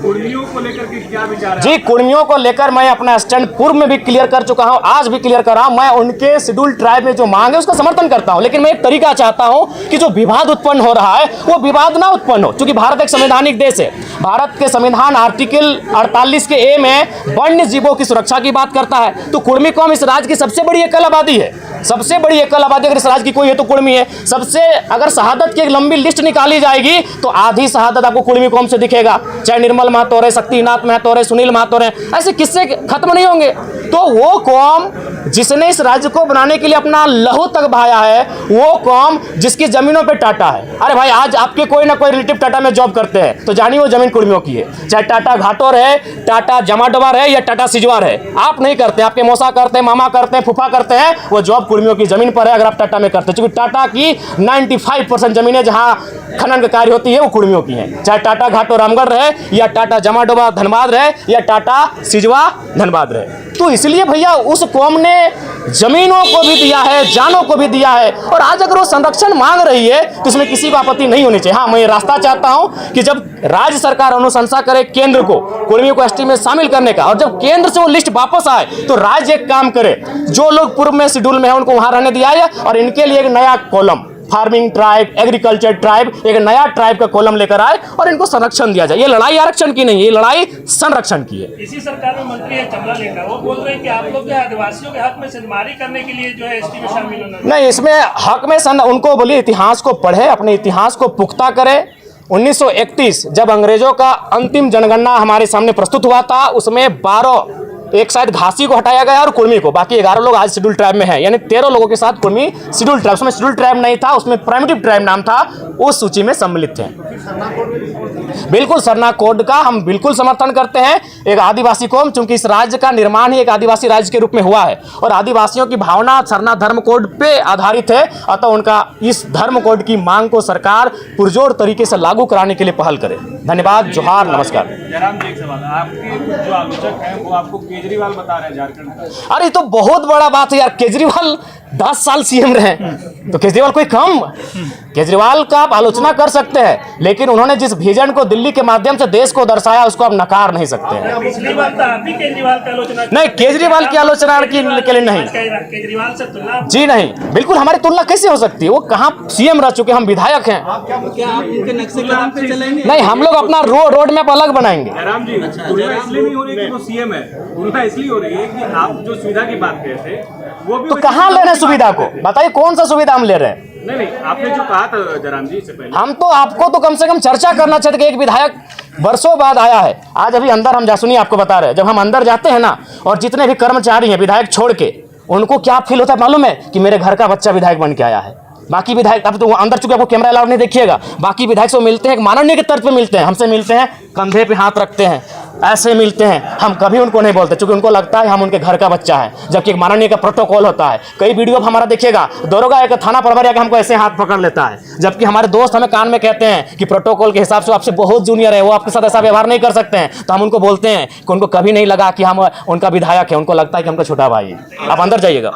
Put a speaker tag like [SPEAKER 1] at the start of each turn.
[SPEAKER 1] कुर्मियों को लेकर के क्या विचार है?
[SPEAKER 2] जी, कुर्मियों को लेकर मैं अपना स्टैंड पूर्व में भी क्लियर कर चुका हूं, आज भी क्लियर कर रहा हूं। मैं उनके शेड्यूल ट्राइब में जो मांग है उसका समर्थन करता हूं, लेकिन मैं एक तरीका चाहता हूं कि जो विवाद उत्पन्न हो रहा है वो विवाद ना उत्पन्न हो, क्योंकि भारत एक संवैधानिक देश है। भारत के संविधान आर्टिकल 48 के ए में वन्य जीवों की सुरक्षा की बात करता है। तो कुर्मी कौम इस राज्य की सबसे बड़ी एकल आबादी है, सबसे बड़ी एकल आबादी अगर इस राज्य की कोई है तो कुर्मी है। सबसे अगर शहादत की एक लंबी लिस्ट निकाली जाएगी तो आधी शहादत आपको कुर्मी कौम से दिखेगा, चाहे निर्मल महतो रहे, शक्तिनाथ महतो रहे, सुनील महतो रहे, ऐसे किस्से खत्म नहीं होंगे। तो वो कौम जिसने इस राज्य को बनाने के लिए अपना लहू तक बहाया है, वो कौम जिसकी जमीनों पे टाटा है। अरे भाई, आज आपके कोई ना कोई रिलेटिव टाटा में जॉब करते हैं तो जानिए वो जमीन कुर्मियों की है, चाहे टाटा घाटोर है, टाटा जमाडोवा है या टाटा सिजवार है। आप नहीं करते, आपके मौसा करते हैं, मामा करते हैं, फूफा करते हैं, वो जॉब कुर्मियों की जमीन पर है अगर आप टाटा में करते हैं। क्योंकि टाटा की 95% जमीनें जहां खनन का कार्य होती है वो कुर्मियों की हैं, चाहे टाटा घाटो रामगढ़ रहे या टाटा जमाडोबा धनबाद रहे या टाटा सिजवा धनबाद रहे। तो इसलिए भैया उस कौम ने जमीनों को भी दिया है, जानों को भी दिया है, और आज अगर वो संरक्षण मांग रही है तो इसमें किसी को आपत्ति नहीं होनी चाहिए। हाँ, मैं ये रास्ता चाहता हूं कि जब राज्य सरकार अनुशंसा करे केंद्र को कुर्मियों को एसटी में शामिल करने का, और जब केंद्र से वो लिस्ट वापस आए तो राज्य एक काम करे, जो लोग पूर्व में शेड्यूल में है उनको वहां रहने दिया है, और इनके लिए एक नया column farming tribe, agriculture tribe, एक नया ट्राइब का कॉलम लेकर आए और इनको संरक्षण दिया जाए। ये लड़ाई आरक्षण की नहीं है, ये लड़ाई संरक्षण की है।
[SPEAKER 1] इसी सरकार में मंत्री है कमला लेकर, वो बोल रहे हैं कि आप लोग जो आदिवासियों के हक में सिंधमारी करने के लिए जो है एसटी में शामिल होना
[SPEAKER 2] नहीं, इसमें हक में उनको बोलिए इतिहास को पढ़े, अपने इतिहास को पुख्ता करे। 1931 जब अंग्रेजों का अंतिम जनगणना हमारे सामने प्रस्तुत हुआ था, उसमें 12, एक शायद घासी को हटाया गया और कुर्मी को, बाकी 11 लोग आज शेड्यूल ट्राइब में हैं, यानी 13 लोगों के साथ कुर्मी शेड्यूल ट्राइब, उसमें शेड्यूल ट्राइब नहीं था, उसमें प्राइमिटिव ट्राइब नाम था, उस सूची में सम्मिलित थे। बिल्कुल, सरना कोड का हम बिल्कुल समर्थन करते हैं। एक आदिवासी कौम, चूंकि इस राज्य का निर्माण ही एक आदिवासी राज्य के रूप में हुआ है और आदिवासियों की भावना सरना धर्म कोड पे आधारित है, अतः उनका इस धर्म कोड की मांग को सरकार पुरजोर तरीके से लागू कराने के लिए पहल करे। धन्यवाद, जोहार, नमस्कार।
[SPEAKER 1] जयराम जी, एक सवाल, आपके जो आलोचक हैं वो आपको केजरीवाल बता रहे हैं झारखंड का।
[SPEAKER 2] अरे तो बहुत बड़ा बात है यार, केजरीवाल 10 साल सीएम रहे, तो केजरीवाल कोई कम? केजरीवाल का आप आलोचना कर सकते हैं, लेकिन उन्होंने जिस विजन को दिल्ली के माध्यम से देश को दर्शाया उसको आप नकार नहीं सकते हैं।
[SPEAKER 1] पिछली बार तो आप ही केजरीवाल की आलोचना
[SPEAKER 2] नहीं, केजरीवाल की आलोचना के लिए नहीं,
[SPEAKER 1] केजरीवाल से तुलना
[SPEAKER 2] जी नहीं, बिल्कुल हमारी तुलना कैसे हो सकती है? वो कहाँ सीएम रह चुके, हम विधायक हैं।
[SPEAKER 3] क्या आप उनके नक्शे कदम पे चलेंगे?
[SPEAKER 2] नहीं, हम लोग अपना रोड मैप अलग बनाएंगे।
[SPEAKER 1] जयराम जी, तुलना इसलिए नहीं हो रही कि वो सीएम है, तुलना इसलिए हो रही है कि आप जो सुविधा की बात कर रहे थे वो भी
[SPEAKER 2] तो कहाँ ले रहे हैं सुविधा को? बताइए कौन सा सुविधा हम ले रहे हैं?
[SPEAKER 1] नहीं, आपने जो कहा था जयराम जी इससे पहले,
[SPEAKER 2] हम तो आपको तो कम से कम चर्चा करना चाहते कि एक विधायक वर्षों बाद आया है। आज अभी अंदर हम सुनिए आपको बता रहे हैं, जब हम अंदर जाते हैं ना, और जितने भी कर्मचारी हैं विधायक छोड़ के, उनको क्या फील होता है मालूम है? कि मेरे घर का बच्चा विधायक बन के आया है। बाकी विधायक, अब तो अंदर चुके आपको कैमरा अलाउड नहीं देखिएगा, बाकी विधायक से मिलते हैं, माननीय के तर्ज पे मिलते हैं, हमसे मिलते हैं, कंधे पे हाथ रखते हैं, ऐसे मिलते हैं, हम कभी उनको नहीं बोलते, क्योंकि उनको लगता है हम उनके घर का बच्चा है, जबकि एक माननीय का प्रोटोकॉल होता है। कई वीडियो हमारा देखिएगा, दरोगा एक थाना प्रभारी आके हमको ऐसे हाथ पकड़ लेता है, जबकि हमारे दोस्त हमें कान में कहते हैं कि प्रोटोकॉल के हिसाब से आपसे बहुत जूनियर है, वो आपके साथ ऐसा व्यवहार नहीं कर सकते हैं। तो हम उनको बोलते हैं कि उनको कभी नहीं लगा कि हम उनका विधायक है, उनको लगता है कि हमको छोटा भाई है। आप अंदर जाइएगा।